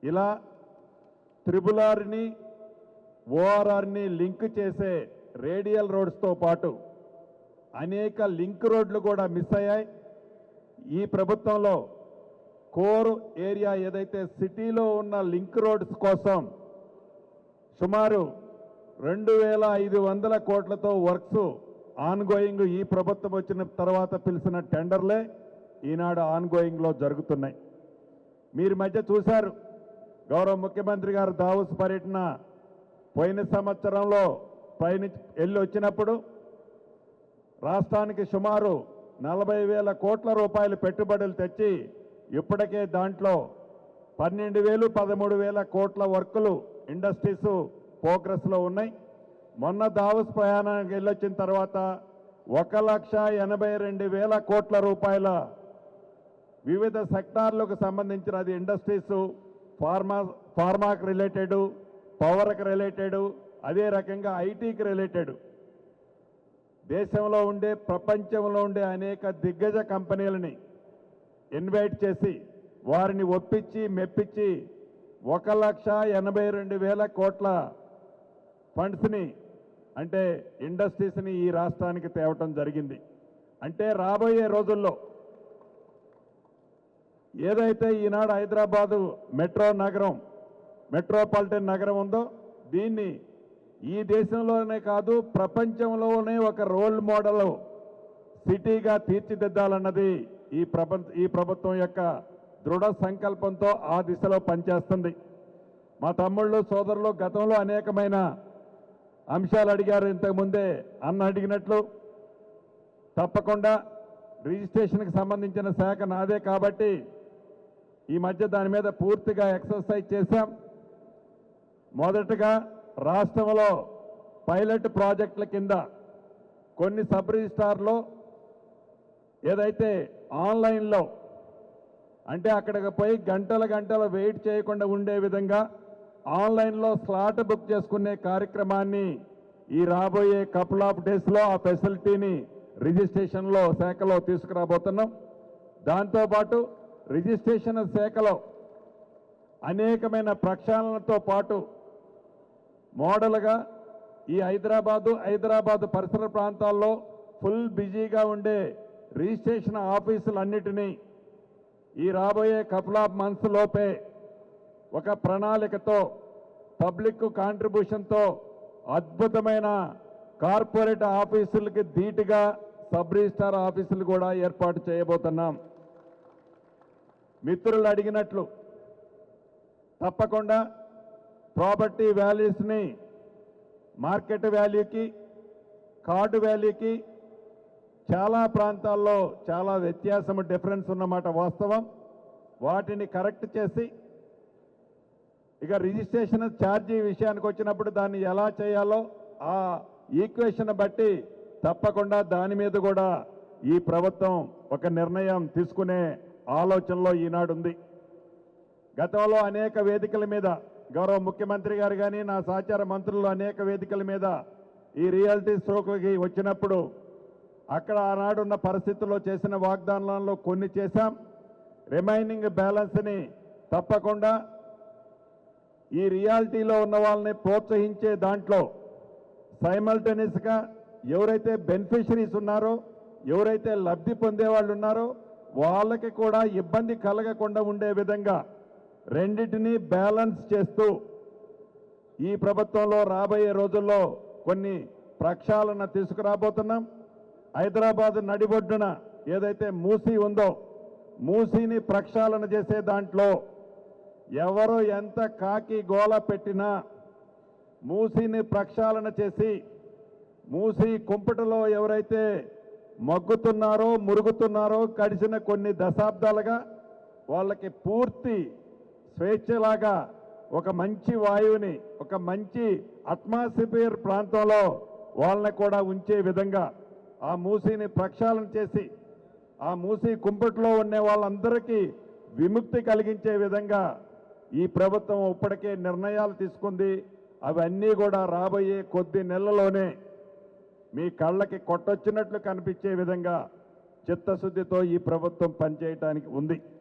ఇలా triple ఓఆర్ఆర్ని link చేసే radial రోడ్స్తో పాటు అనేక లింక్ రోడ్లు కూడా మిస్ అయ్యాయి. ఈ ప్రభుత్వంలో కోర్ ఏరియా ఏదైతే సిటీలో ఉన్న లింక్ రోడ్స్ కోసం సుమారు 2,500 కోట్లతో వర్క్స్ ఆన్గోయింగ్ ఈ ప్రభుత్వం వచ్చిన తర్వాత పిలిచిన టెండర్లే ఈనాడు ఆన్గోయింగ్లో జరుగుతున్నాయి. మీరు మధ్య చూశారు, గౌరవ ముఖ్యమంత్రి గారు దావోస్ పర్యటన పోయిన సంవత్సరంలో వెళ్ళి వచ్చినప్పుడు రాష్ట్రానికి సుమారు 40,000 కోట్ల రూపాయలు పెట్టుబడులు తెచ్చి ఇప్పటికే దాంట్లో 12,000 13,000 కోట్ల వర్కులు ఇండస్ట్రీస్ ప్రోగ్రెస్లో ఉన్నాయి. మొన్న దావోస్ ప్రయాణానికి వెళ్ళొచ్చిన తర్వాత 1,82,000 కోట్ల రూపాయల వివిధ సెక్టార్లకు సంబంధించిన అది ఇండస్ట్రీస్, ఫార్మాకి రిలేటెడ్, పవర్కి రిలేటెడ్, అదే రకంగా ఐటీకి రిలేటెడ్ దేశంలో ఉండే ప్రపంచంలో ఉండే అనేక దిగ్గజ కంపెనీలని ఇన్వైట్ చేసి వారిని ఒప్పించి మెప్పించి 1,82,000 కోట్ల ఫండ్స్ని అంటే ఇండస్ట్రీస్ని ఈ రాష్ట్రానికి తేవటం జరిగింది. అంటే రాబోయే రోజుల్లో ఏదైతే ఈనాడు హైదరాబాదు మెట్రోపాలిటన్ నగరం ఉందో దీన్ని ఈ దేశంలోనే కాదు ప్రపంచంలోనే ఒక రోల్ మోడల్ సిటీగా తీర్చిదిద్దాలన్నది ఈ ప్రభుత్వం యొక్క దృఢ సంకల్పంతో ఆ దిశలో పనిచేస్తుంది. మా తమ్ముళ్ళు సోదరులు గతంలో అనేకమైన అంశాలు అడిగారు. ఇంతకుముందే అన్న అడిగినట్లు తప్పకుండా రిజిస్ట్రేషన్కి సంబంధించిన శాఖ నాదే కాబట్టి ఈ మధ్య దాని మీద పూర్తిగా ఎక్సర్సైజ్ చేశాం. మొదటగా రాష్ట్రంలో పైలట్ ప్రాజెక్టుల కింద కొన్ని సబ్ రిజిస్ట్రార్లో ఏదైతే ఆన్లైన్లో అంటే అక్కడికి పోయి గంటలు వెయిట్ చేయకుండా ఉండే విధంగా ఆన్లైన్లో స్లాట్ బుక్ చేసుకునే కార్యక్రమాన్ని ఈ రాబోయే కపుల్ ఆఫ్ డేస్లో ఆ ఫెసిలిటీని రిజిస్ట్రేషన్లో శాఖలో తీసుకురాబోతున్నాం. దాంతోపాటు రిజిస్ట్రేషన్ శాఖలో అనేకమైన ప్రక్షాళనతో పాటు మోడల్గా ఈ హైదరాబాదు పరిసర ప్రాంతాల్లో ఫుల్ బిజీగా ఉండే రిజిస్ట్రేషన్ ఆఫీసులన్నిటినీ ఈ రాబోయే కపుల్ ఆఫ్ మంత్స్ లోపే ఒక ప్రణాళికతో పబ్లిక్ కాంట్రిబ్యూషన్తో అద్భుతమైన కార్పొరేట్ ఆఫీసులకి ధీటుగా సబ్ రిజిస్ట్రార్ ఆఫీసులు కూడా ఏర్పాటు చేయబోతున్నాం. మిత్రులు అడిగినట్లు తప్పకుండా ప్రాపర్టీ వాల్యూస్ని మార్కెట్ వాల్యూకి, కార్డు వాల్యూకి చాలా ప్రాంతాల్లో చాలా వ్యత్యాసం డిఫరెన్స్ ఉన్నమాట వాస్తవం. వాటిని కరెక్ట్ చేసి ఇక రిజిస్ట్రేషన్ ఛార్జీ విషయానికి వచ్చినప్పుడు దాన్ని ఎలా చేయాలో ఆ ఈక్వేషన్ బట్టి తప్పకుండా దాని మీద కూడా ఈ ప్రభుత్వం ఒక నిర్ణయం తీసుకునే ఆలోచనలో ఈనాడు ఉంది. గతంలో అనేక వేదికల మీద గౌరవ ముఖ్యమంత్రి గారు కానీ నా సహచార మంత్రులు అనేక వేదికల మీద ఈ రియాలిటీ స్ట్రోక్లకి వచ్చినప్పుడు అక్కడ ఆనాడున్న పరిస్థితుల్లో చేసిన వాగ్దానాల్లో కొన్ని చేశాం. రిమైనింగ్ బ్యాలెన్స్ని తప్పకుండా ఈ రియాలిటీలో ఉన్న వాళ్ళని ప్రోత్సహించే దాంట్లో సైమల్టేనియస్గా ఎవరైతే బెనిఫిషరీస్ ఉన్నారో, ఎవరైతే లబ్ధి పొందే వాళ్ళు ఉన్నారో వాళ్ళకి కూడా ఇబ్బంది కలగకుండా ఉండే విధంగా రెండింటినీ బ్యాలెన్స్ చేస్తూ ఈ ప్రభుత్వంలో రాబోయే రోజుల్లో కొన్ని ప్రక్షాళన తీసుకురాబోతున్నాం. హైదరాబాద్ నడిబొడ్డున ఏదైతే మూసీ ఉందో మూసీని ప్రక్షాళన చేసే దాంట్లో ఎవరు ఎంత కాకి గోల పెట్టినా మూసీని ప్రక్షాళన చేసి మూసీ కుంపటలో ఎవరైతే మగ్గుతున్నారో మురుగుతున్నారో గడిచిన కొన్ని దశాబ్దాలుగా వాళ్ళకి పూర్తి స్వేచ్ఛలాగా ఒక మంచి వాయువుని ఒక మంచి అట్మాస్ఫియర్ ప్రాంతంలో వాళ్ళని కూడా ఉంచే విధంగా ఆ మూసీని ప్రక్షాళన చేసి ఆ మూసీ కుంపట్లో ఉండే వాళ్ళందరికీ విముక్తి కలిగించే విధంగా ఈ ప్రభుత్వం ఇప్పటికే నిర్ణయాలు తీసుకుంది. అవన్నీ కూడా రాబోయే కొద్ది నెలల్లోనే మీ కళ్ళకి కొట్టొచ్చినట్లు కనిపించే విధంగా చిత్తశుద్ధితో ఈ ప్రభుత్వం పనిచేయడానికి ఉంది.